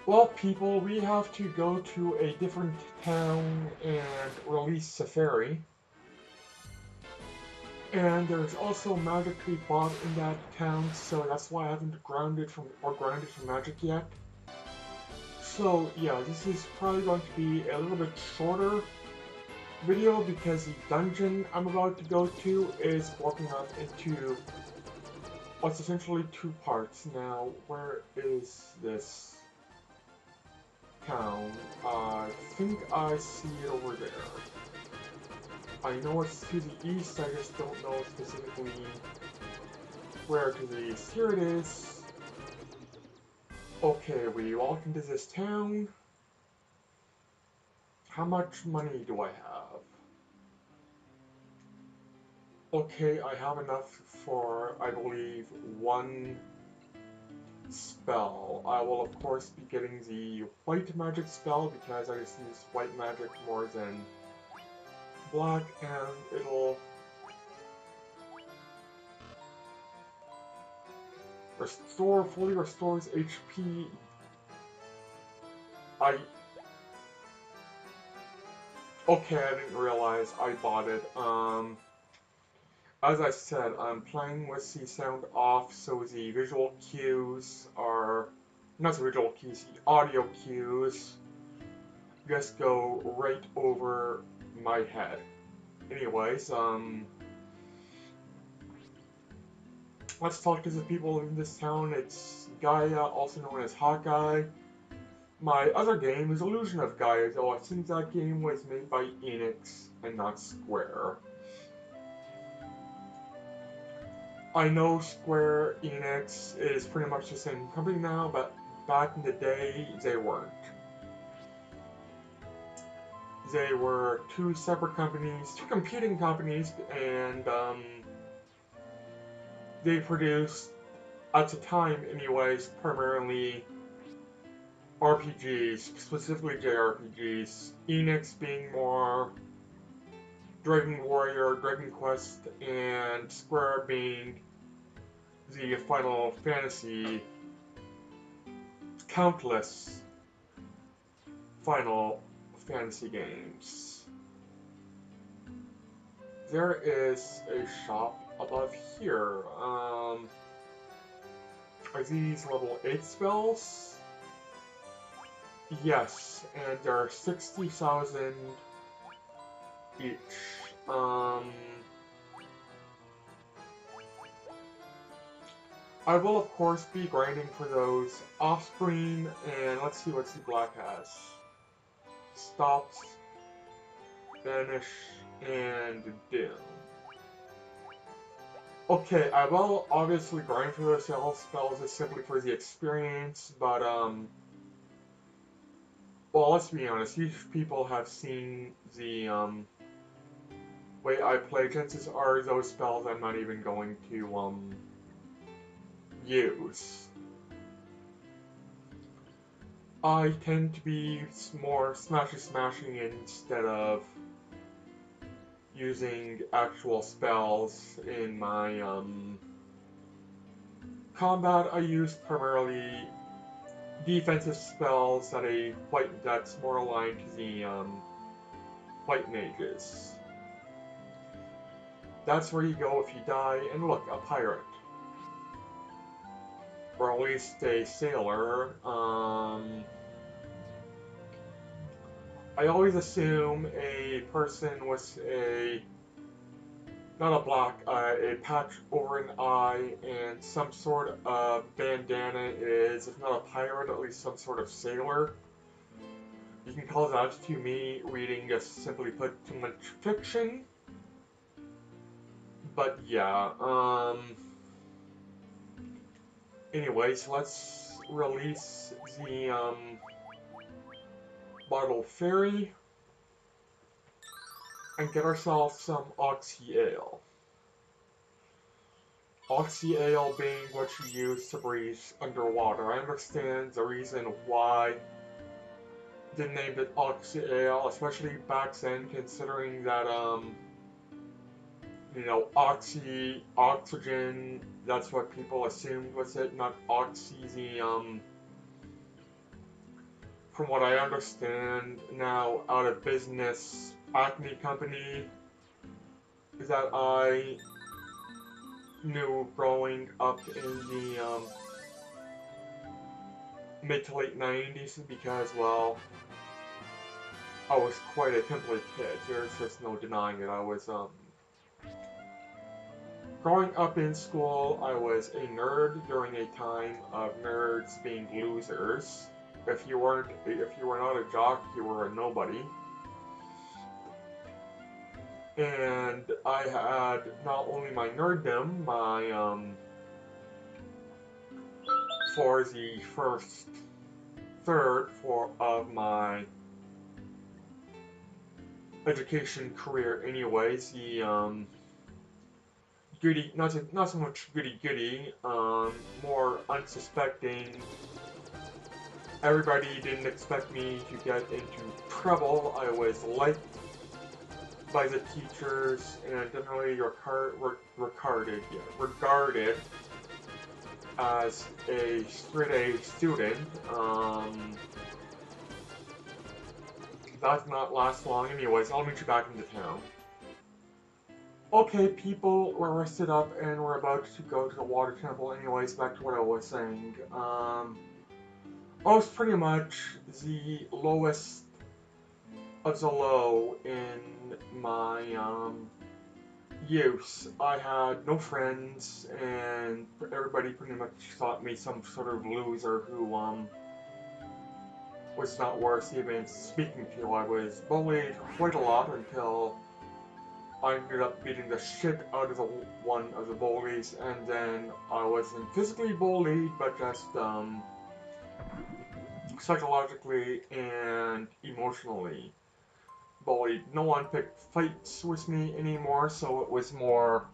Well, people, we have to go to a different town and release Safari. And there's also magic to be bought in that town, so that's why I haven't grounded from magic yet. So yeah, this is probably going to be a little bit shorter video because the dungeon I'm about to go to is broken up into what's essentially two parts. Now, where is this town? I think I see it over there. I know it's to the east, I just don't know specifically where to the east. Here it is. Okay, we walk into this town. How much money do I have? Okay, I have enough for, I believe, one spell. I will, of course, be getting the white magic spell because I just use white magic more than black, and it'll fully restores HP. I Okay, I didn't realize I bought it. As I said, I'm playing with the sound off, so the visual cues are not the visual cues, the audio cues just go right over my head. Anyways, let's talk to the people in this town. It's Gaia, also known as Hawkeye. My other game is Illusion of Gaia, though it seems that game was made by Enix and not Square. I know Square Enix is pretty much the same company now, but back in the day, they weren't. They were two separate companies, two competing companies, and they produced, at the time anyways, primarily RPGs, specifically JRPGs. Enix being more Dragon Warrior, Dragon Quest, and Square being the Final Fantasy, countless Final Fantasy games. There is a shop above here. Are these level 8 spells? Yes, and there are 60,000 each. Um, I will of course be grinding for those off-screen, and let's see what the black has. Stops, Vanish, and Doom. Okay, I will obviously grind for those spells just simply for the experience, but well, let's be honest, these people have seen the way I play. Chances are those spells I'm not even going to use. I tend to be more smashing instead of using actual spells in my combat. I use primarily defensive spells that's more aligned to the white mages. That's where you go if you die, and look, a pirate. Or at least a sailor. I always assume a person with not a a patch over an eye and some sort of bandana is, if not a pirate, at least some sort of sailor. You can call that to me reading just simply put too much fiction. But yeah, anyways, let's release the bottle fairy and get ourselves some Oxy Ale. Oxy Ale being what you use to breathe underwater. I understand the reason why they named it Oxy Ale, especially back then, considering that, oxygen, that's what people assumed was it, not oxy, the, from what I understand, now out of business Acme company that I knew growing up in the mid to late 90s because, well, I was quite a pimply kid. There's just no denying it. I was, growing up in school, I was a nerd during a time of nerds being losers. If you were not a jock, you were a nobody. And I had not only my nerddom, for the first third of my education career anyways, the goody, not so much goody, more unsuspecting. Everybody didn't expect me to get into trouble. I was liked by the teachers and generally regarded as a straight A student. That did not last long anyways. I'll meet you back into town. Okay, people were rested up and we're about to go to the water temple anyways, back to what I was saying. I was pretty much the lowest of the low in my, youth. I had no friends, and everybody pretty much thought me some sort of loser who, was not worth even speaking to. I was bullied quite a lot until I ended up beating the shit out of one of the bullies, and then I wasn't physically bullied, but just, psychologically and emotionally bullied. No one picked fights with me anymore, so it was more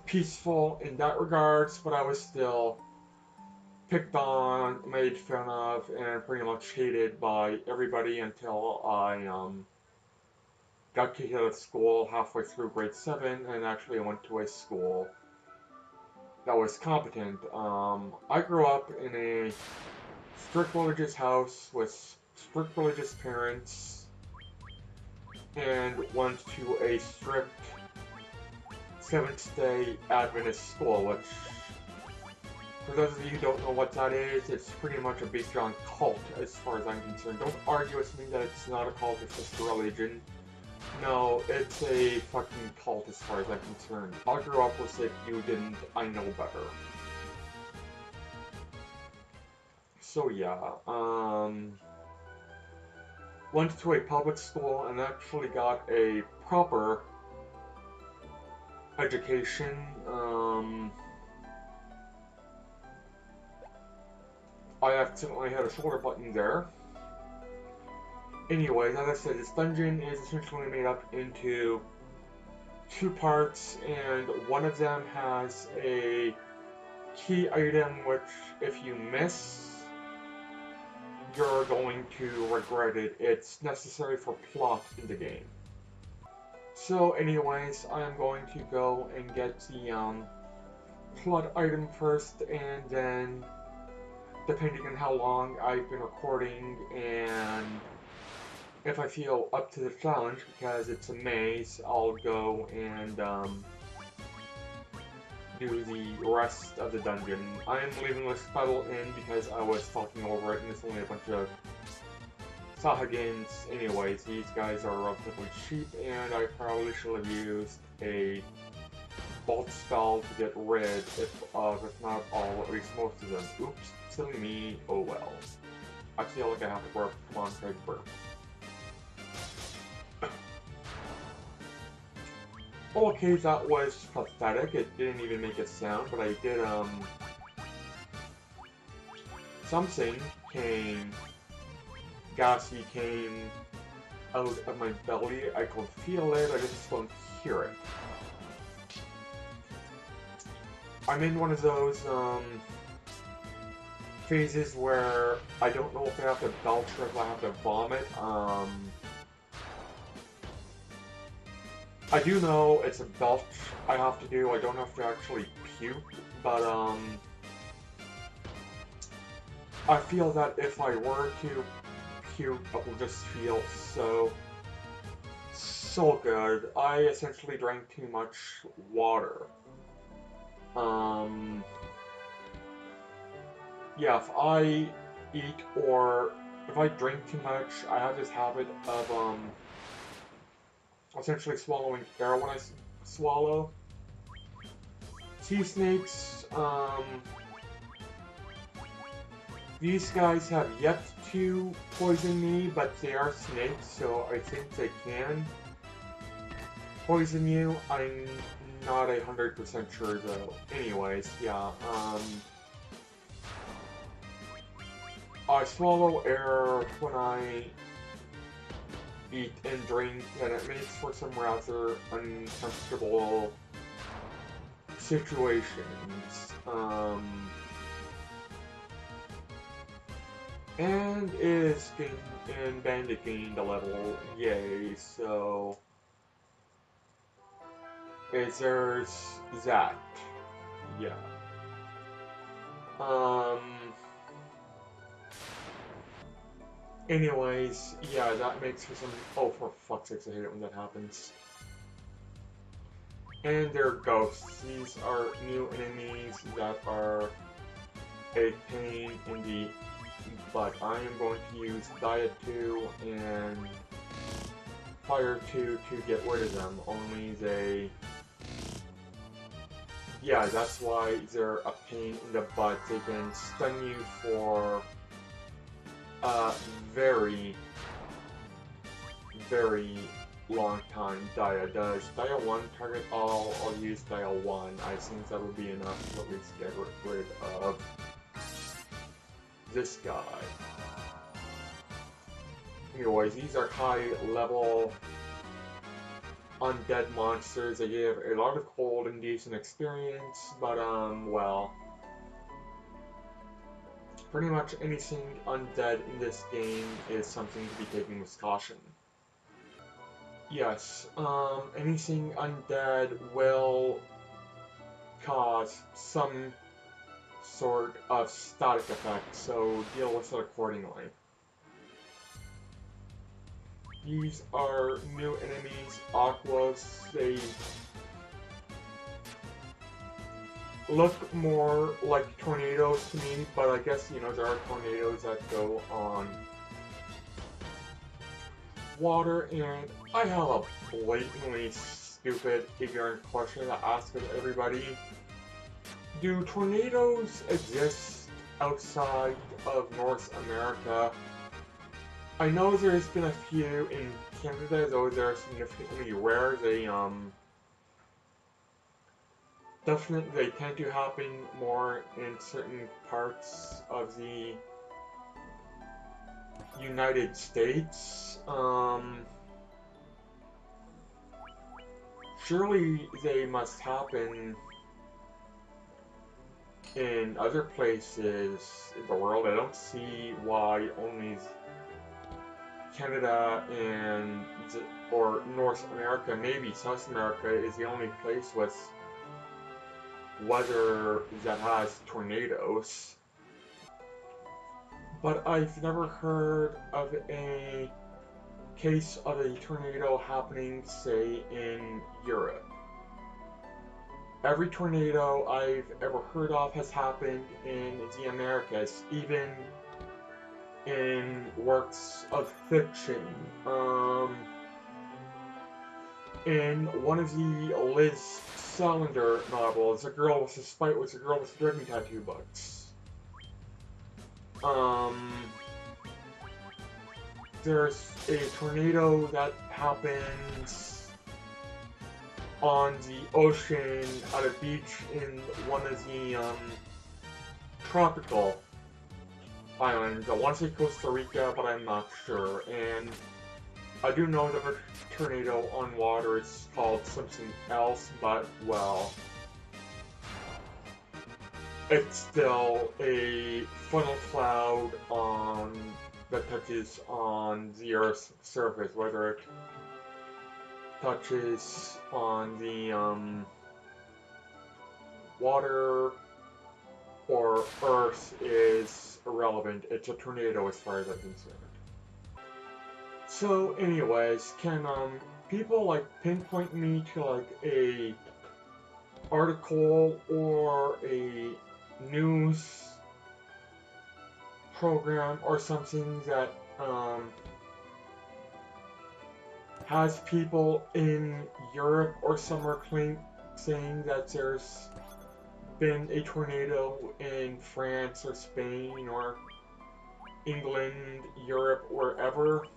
peaceful in that regards, but I was still picked on, made fun of, and pretty much hated by everybody until I, got kicked out of school halfway through grade 7, and actually I went to a school that was competent. I grew up in a strict religious house with strict religious parents, and went to a strict Seventh-day Adventist school, which, for those of you who don't know what that is, it's pretty much a big giant cult as far as I'm concerned. Don't argue with me that it's not a cult, it's just a religion. No, it's a fucking cult as far as I'm concerned. I grew up with it, you didn't, I know better. So yeah, went to a public school and actually got a proper education. I accidentally had a shoulder button there. Anyways, as I said, this dungeon is essentially made up into 2 parts, and one of them has a key item which, if you miss, you're going to regret it. It's necessary for plot in the game. So anyways, I am going to go and get the plot item first, and then, depending on how long I've been recording and if I feel up to the challenge, because it's a maze, I'll go and do the rest of the dungeon. I am leaving this battle in because I was talking over it and it's only a bunch of Sahagins. Anyways, these guys are relatively cheap, and I probably should have used a bolt spell to get rid, if not all, at least most of them. Oops, silly me, oh well. I feel like I have to burp. Come on, Craig, burp. Okay, that was pathetic. It didn't even make a sound, but I did, something gassy came out of my belly. I could feel it, I just don't hear it. I'm in one of those, phases where I don't know if I have to belch or if I have to vomit. I do know it's a belch I have to do. I don't have to actually puke, but, I feel that if I were to puke, but will just feel so good. I essentially drank too much water. Yeah, if I eat or if I drink too much, I have this habit of essentially swallowing air when I swallow. Sea snakes, these guys have yet to poison me, but they are snakes, so I think they can poison you. I'm not 100% sure though. Anyways, yeah, I swallow air when I eat and drink, and it makes for some rather uncomfortable situations. And Bandit gained a level, yay, so there's that, yeah. Anyways, yeah, that makes for some, oh, for fuck's sakes, I hate it when that happens. And they're ghosts. These are new enemies that are a pain in the butt. I am going to use Diet 2 and Fire 2 to get rid of them. Only they... Yeah, that's why they're a pain in the butt. They can stun you for a very long time. Dia does. Dia 1 target all, I'll use Dia 1. I think that will be enough to at least get rid of this guy. Anyways, these are high level undead monsters. They give a lot of cold and decent experience, but well, pretty much anything undead in this game is something to be taken with caution. Yes, anything undead will cause some sort of static effect, so deal with it accordingly. These are new enemies, Aquas. They look more like tornadoes to me, but I guess, you know, there are tornadoes that go on water, and I have a blatantly stupid, ignorant question to ask of everybody. Do tornadoes exist outside of North America? I know there's been a few in Canada, though they're significantly rare. They definitely tend to happen more in certain parts of the United States. Surely they must happen in other places in the world. I don't see why only Canada and or North America, maybe South America, is the only place with weather that has tornadoes. But I've never heard of a case of a tornado happening, say, in Europe. Every tornado I've ever heard of has happened in the Americas, even in works of fiction. In one of the Liz Salander novels, A Girl with a Dragon Tattoo books. There's a tornado that happens on the ocean at a beach in one of the tropical islands. I want to say Costa Rica, but I'm not sure. And I do know that a tornado on water is called something else, but well, it's still a funnel cloud that touches on the Earth's surface, whether it touches on the water or Earth is irrelevant. It's a tornado as far as I'm concerned. So, anyways, can people like pinpoint me to like a article or a news program or something that has people in Europe or somewhere saying that there's been a tornado in France or Spain or England, Europe, wherever,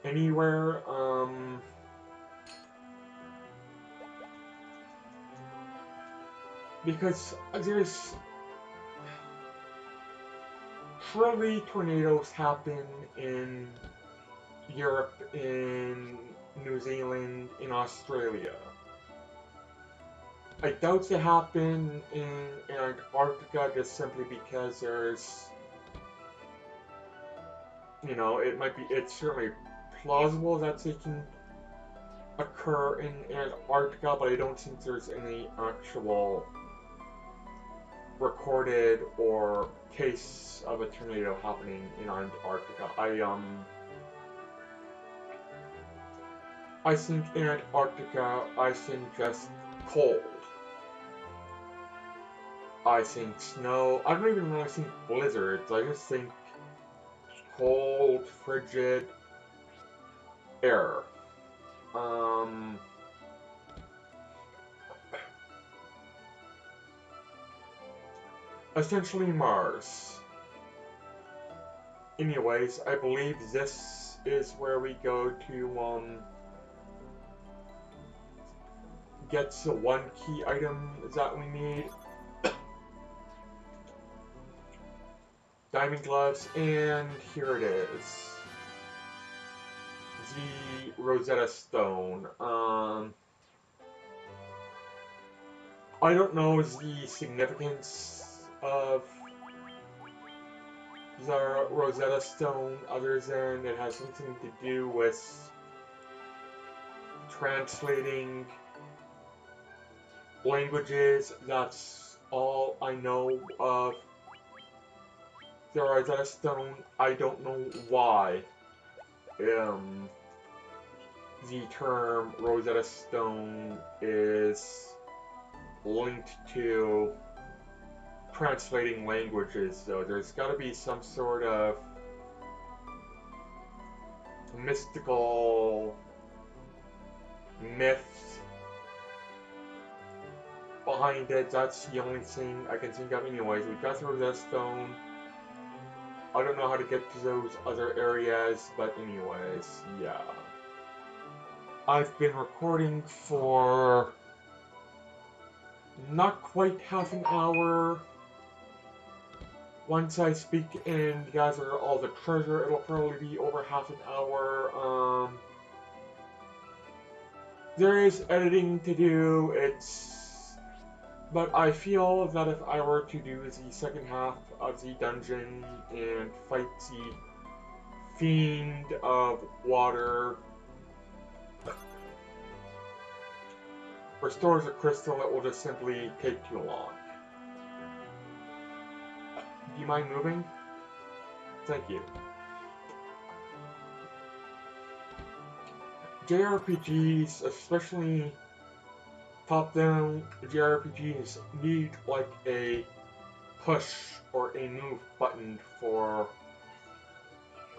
anywhere, because there's surely tornadoes happen in Europe, in New Zealand, in Australia. I doubt they happen in Antarctica just simply because there's, it's certainly plausible that they can occur in Antarctica, but I don't think there's any actual recorded or case of a tornado happening in Antarctica. I think Antarctica, I think just cold. I think snow. I don't even really think blizzards. I just think cold, frigid air. Essentially Mars. Anyways, I believe this is where we go to get the one key item that we need. Diamond gloves, and here it is. The Rosetta Stone. I don't know the significance of the Rosetta Stone other than it has something to do with translating languages. That's all I know of the Rosetta Stone. I don't know why the term Rosetta Stone is linked to translating languages, though. There's got to be some sort of mystical myth behind it. That's the only thing I can think of. Anyways, we got the Rosetta Stone. I don't know how to get to those other areas, but anyways, yeah. I've been recording for not quite half an hour. Once I speak and gather all the treasure, it'll probably be over half an hour. There is editing to do, but I feel that if I were to do the second half of the dungeon and fight the Fiend of Water, restores a crystal, it will just simply take too long. Do you mind moving? Thank you. JRPGs, especially top-down JRPGs, need like a push or a move button for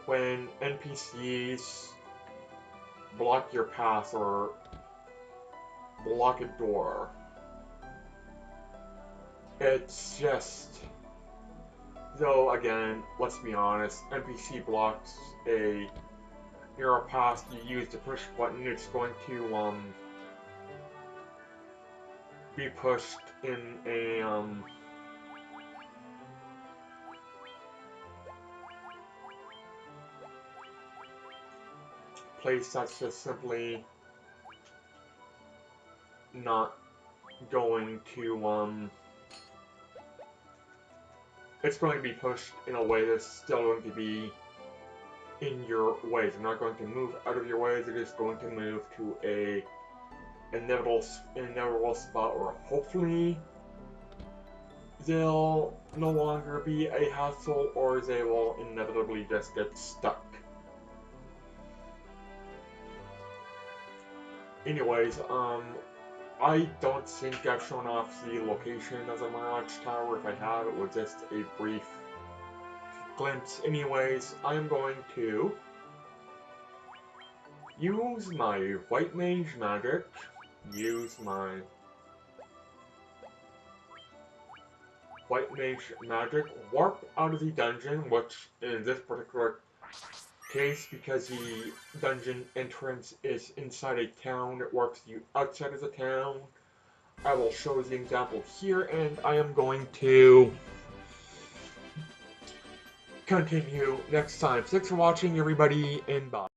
when NPCs block your path or block a door. It's just, though again, let's be honest, NPC blocks a narrow path, you use the push button, it's going to be pushed in a place that's just simply not going to it's going to be pushed in a way that's still going to be in your way. They're not going to move out of your way, they're just going to move to a inevitable spot where hopefully they'll no longer be a hassle, or they will inevitably just get stuck. Anyways, I don't think I've shown off the location of the Mirage Tower. If I have, it was just a brief glimpse. Anyways, I'm going to use my White Mage magic, warp out of the dungeon, which in this particular case, because the dungeon entrance is inside a town, it warps you outside of the town. I will show the example here, and I am going to continue next time. Thanks for watching, everybody, and bye.